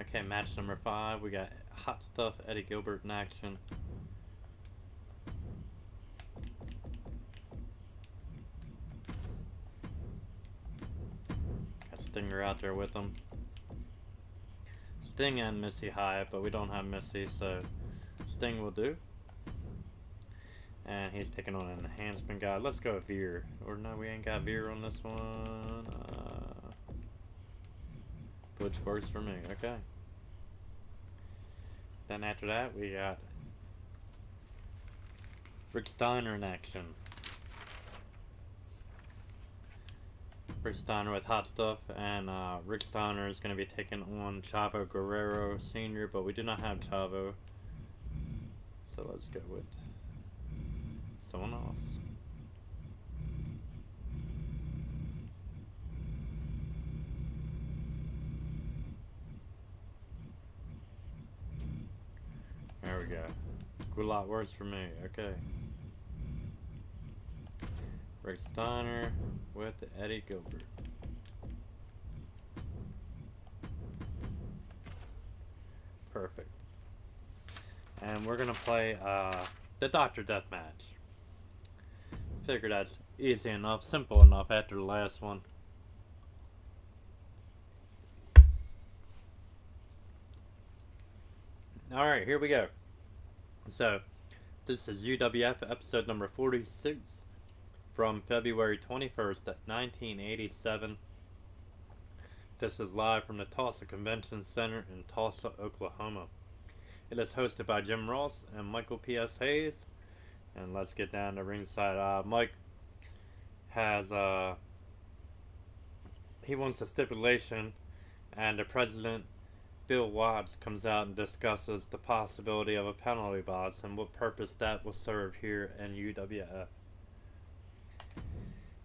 Okay, match number 5. We got Hot Stuff Eddie Gilbert in action. Got Stinger out there with them. Sting and Missy Hyatt, but we don't have Missy, so Sting will do. And he's taking on an enhancement guy. Let's go with Veer. Or no, we ain't got Veer on this one. Which works for me. Okay. Then after that, we got Rick Steiner in action. Rick Steiner with Hot Stuff, and Rick Steiner is going to be taking on Chavo Guerrero Sr., but we do not have Chavo. So let's go with someone else. There we go. Gulak works for me. Okay. Rick Steiner with Eddie Gilbert. Perfect. And we're gonna play the Dr. Death match. Figure that's easy enough, simple enough after the last one. Alright, here we go. So, this is UWF episode number 46 from February 21st, 1987. This is live from the Tulsa Convention Center in Tulsa, Oklahoma. It is hosted by Jim Ross and Michael P.S. Hayes. And let's get down to ringside. Mike has, he wants a stipulation, and the president, Bill Watts, comes out and discusses the possibility of a penalty box and what purpose that will serve here in UWF.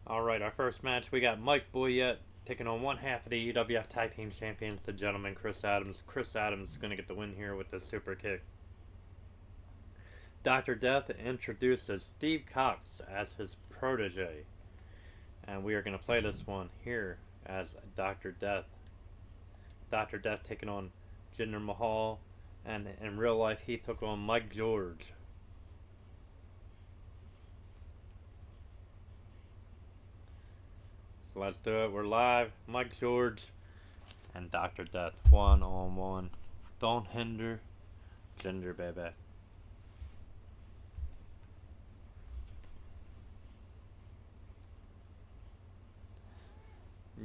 Alright, our first match, we got Mike Boyette taking on one half of the UWF Tag Team Champions, the gentleman Chris Adams. Chris Adams is going to get the win here with the super kick. Dr. Death introduces Steve Cox as his protege. And we are going to play this one here as Dr. Death. Dr. Death taking on Jinder Mahal. And in real life, he took on Mike George. So let's do it. We're live. Mike George and Dr. Death. One-on-one. Don't hinder Jinder, baby.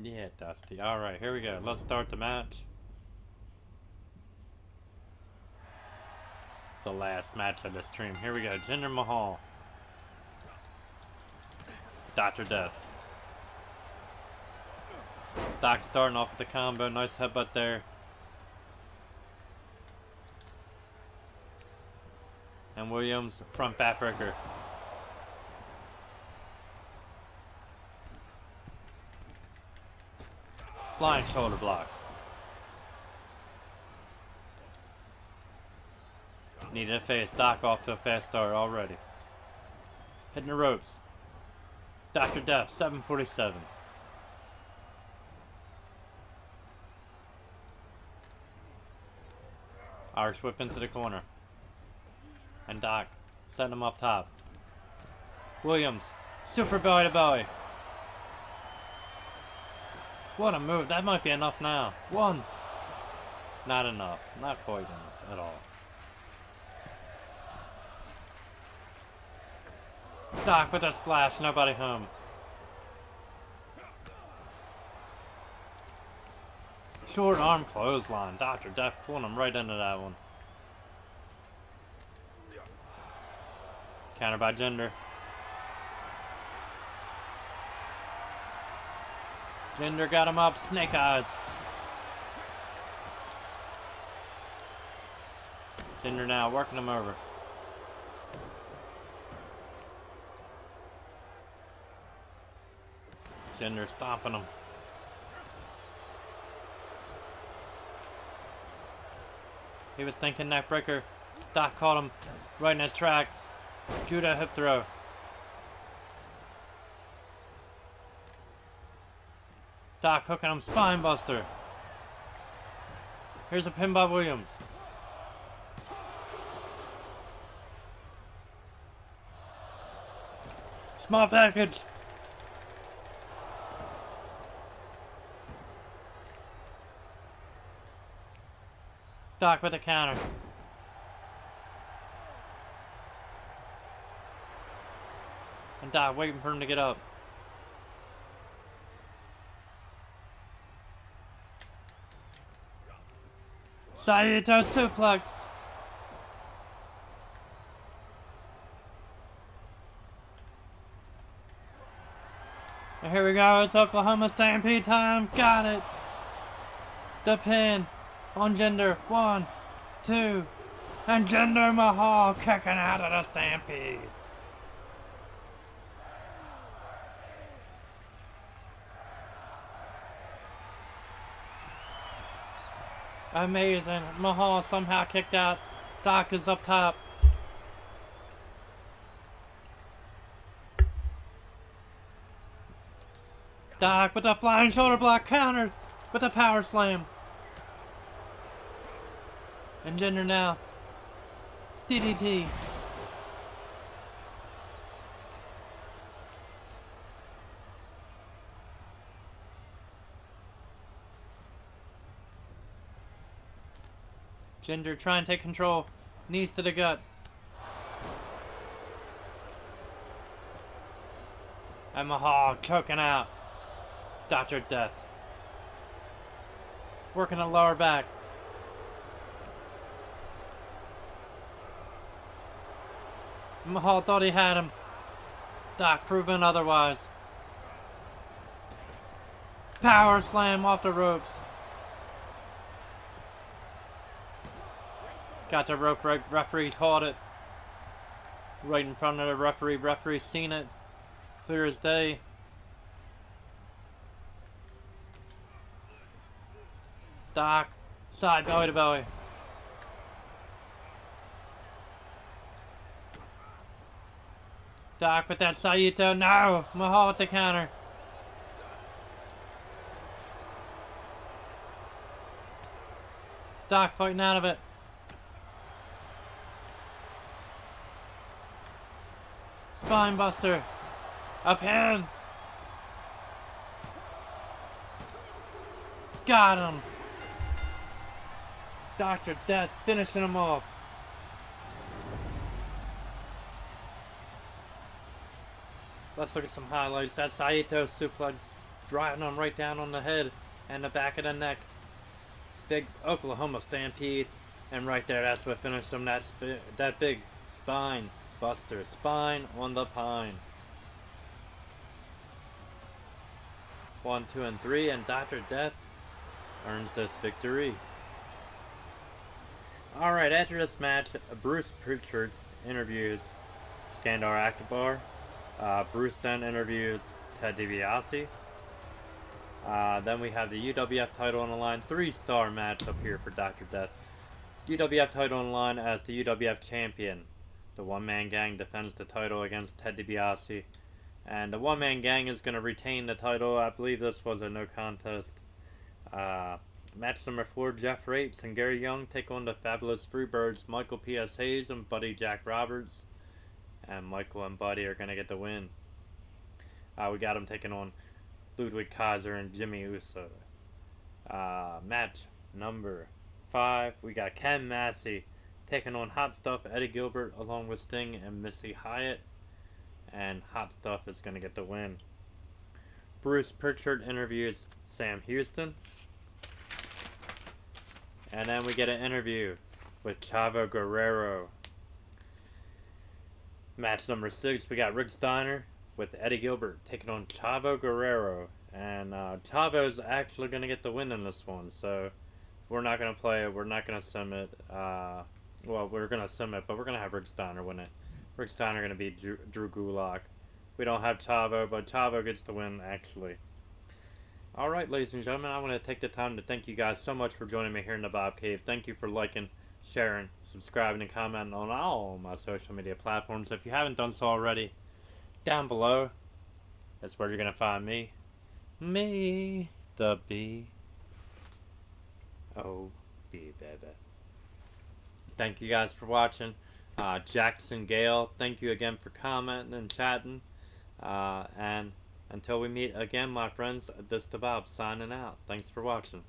Yeah, Dusty. Alright, here we go. Let's start the match. The last match of the stream. Here we go. Jinder Mahal. Dr. Death. Doc starting off with the combo. Nice headbutt there. And Williams, front backbreaker. Flying shoulder block. Needed a face. Doc off to a fast start already. Hitting the ropes. Dr. Death, 747. Irish whip into the corner. And Doc setting him up top. Williams, super belly to belly. What a move. That might be enough now. One. Not enough. Not quite enough at all. Doc with a splash. Nobody home. Short arm clothesline. Dr. Death pulling him right into that one. Counter by Jinder. Jinder got him up. Snake eyes. Jinder now working him over. Jinder stomping him. He was thinking neckbreaker. Doc caught him right in his tracks. Judah hip throw. Doc hooking him, spine buster. Here's a pin by Williams. Small package. Doc with a counter. And Doc waiting for him to get up. Saito suplex. here we go. It's Oklahoma Stampede time. Got it. The pin on Jinder. 1, 2. And Jinder Mahal kicking out of the Stampede. Amazing. Mahal somehow kicked out. Doc is up top. Doc with the flying shoulder block, countered with the power slam. And Jinder now. DDT. Jinder trying to take control. Knees to the gut. And Mahal choking out Dr. Death. Working the lower back. Mahal thought he had him. Doc proving otherwise. Power slam off the ropes. Got the rope break. Referee caught it. Right in front of the referee. Referee seen it. Clear as day. Doc. Side belly to belly. Doc with that Saito. No! Mahal with the counter. Doc fighting out of it. Spine buster. A pin. Got him. Dr. Death finishing him off. Let's look at some highlights. That Saito suplex driving him right down on the head and the back of the neck. Big Oklahoma Stampede. And right there, that's what finished him. That big spine buster. Spine on the pine. 1, 2, and 3. And Dr. Death earns this victory. Alright, after this match, Bruce Pritchard interviews Skandar Akbar. Bruce then interviews Ted DiBiase. Then we have the UWF title on the line. 3-star match up here for Dr. Death. UWF title on the line as the UWF champion. The one-man gang defends the title against Ted DiBiase. And the one-man gang is going to retain the title. I believe this was a no contest. Match number 4, Jeff Rates and Gary Young take on the Fabulous Freebirds, Michael P.S. Hayes and Buddy Jack Roberts. And Michael and Buddy are going to get the win. We got them taking on Ludwig Kaiser and Jimmy Uso. Match number 5, we got Ken Massey taking on Hot Stuff Eddie Gilbert along with Sting and Missy Hyatt. And Hot Stuff is going to get the win. Bruce Pritchard interviews Sam Houston. And then we get an interview with Chavo Guerrero. Match number 6, we got Rick Steiner with Eddie Gilbert taking on Chavo Guerrero. And Chavo's actually going to get the win in this one. So we're not going to play it. We're not going to sim it. Well, we're going to sim it, but we're going to have Rick Steiner win it. Rick Steiner going to be Drew Gulak. We don't have Chavo, but Chavo gets the win, actually. Alright, ladies and gentlemen, I want to take the time to thank you guys so much for joining me here in the Bob Cave. Thank you for liking, sharing, subscribing, and commenting on all my social media platforms. If you haven't done so already, down below, that's where you're going to find me. Me, the B-O-B, baby. Thank you guys for watching. Jackson Gale, thank you again for commenting and chatting. And until we meet again, my friends, this is the Bob signing out. Thanks for watching.